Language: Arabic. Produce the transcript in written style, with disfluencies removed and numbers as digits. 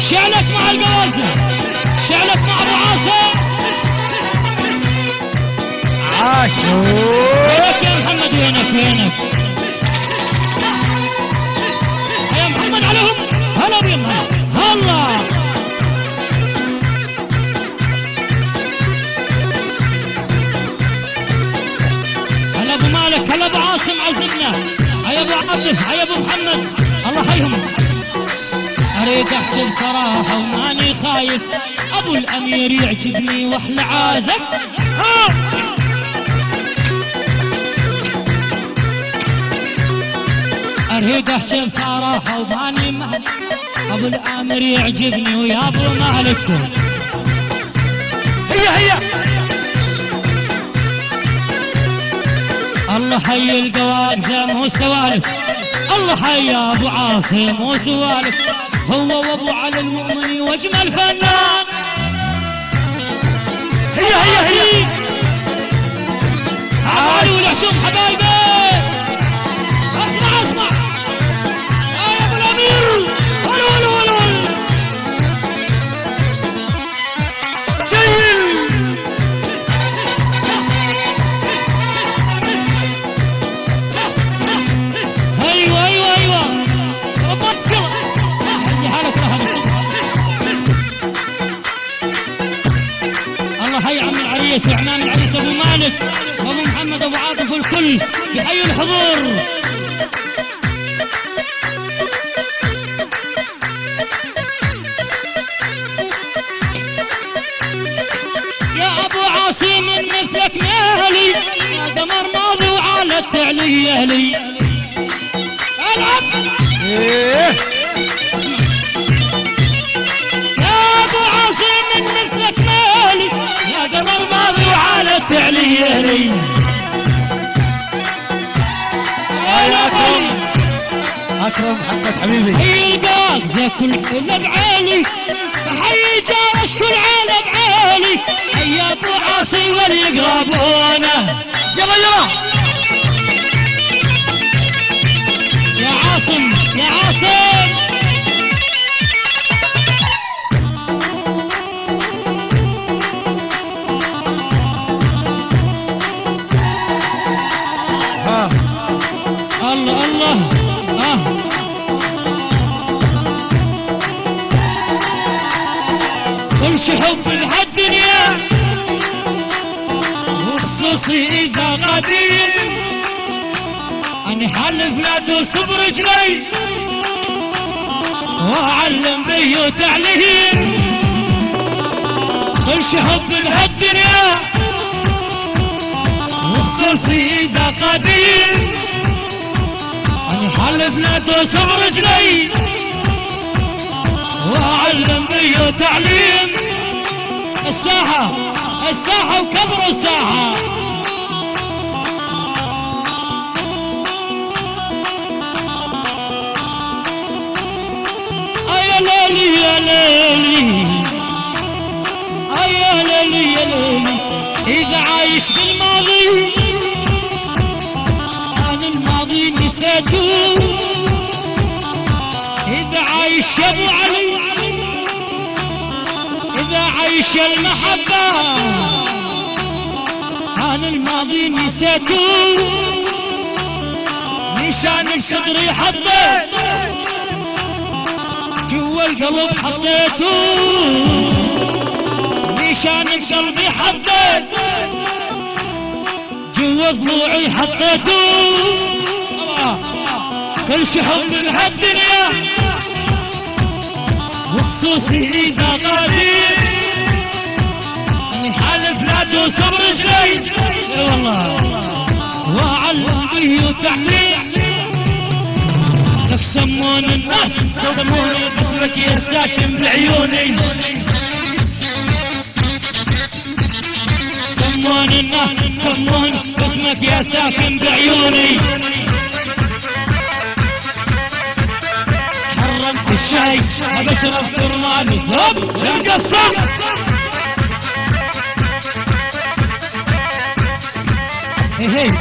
شعلك مع القوازم، شعلك مع ابو عاصم. عاشو وينك يا محمد؟ وينك يا محمد؟ عليهم هلا بيا محمد. هلا هلا ابو مالك، هلا ابو عاصم عزمنا، هيا ابو عاطف، هيا ابو محمد، الله حيهم. اريد احسب صراحه وماني خايف، ابو الامير يعجبني واحلى عازب. اريد احسب صراحه وماني مهل، ابو الامير يعجبني ويا ابو مالك. هيا الله حي القواقزه مو سوالف، الله حي يا ابو عاصم مو سوالف، هو وابو علي المؤمن واجمل فنان. هيا علي والعتوم حبايبي، اسمع يا ابو الامير. هلا شيل ايوه ربك عندي حالك راح الله حي عم العريس وعمام العريس ابو مالك وابو محمد ابو عاطف والكل يحيوا الحضور. يا ابو عاصم مثلك مالي، يا قمر ماضي وعلى التعلي يهلي. العب يا ابو عاصم مثلك مالي، يا قمر ماضي وعلى التعلي يهلي. اكرم محمد حبيبي. حي القاقزه كل بعالي، حي جارش كل عالم بعالي، حي ابو عاصم واليقربونه. يلا يا عاصم يا عاصم. الله كل شي حب بهالدنيا، وخصوصي اذا قديم، اني حلف لا ادوس برجلي واعلم بي وتعليم. كل شي حب بهالدنيا، وخصوصي اذا قديم، اني حلف لا ادوس برجلي واعلم بي وتعليم. الساحة وكبر الساحة. يا ليلي يا ليلي يا ليلي يا ليلي، إذا عايش بالماضي أنا الماضي نسيته، إذا عايش يا أبو علي، إذا عايش المحبة أنا الماضي نسيته، نشان بصدري حطيت جوا القلب حطيته، نشان بقلبي حطيت جوا ضلوعي حطيته. كل شي حب بهالدنيا، وخصوصي إذا قديم، اني حالف لا ادوس برجلي والله واعلم به وتعليم. لك سمون الناس سموني باسمك يا ساكن بعيوني، سمون الناس سموني باسمك يا ساكن بعيوني. حرمت الشاي بشرب كرماني هوب القصة. هي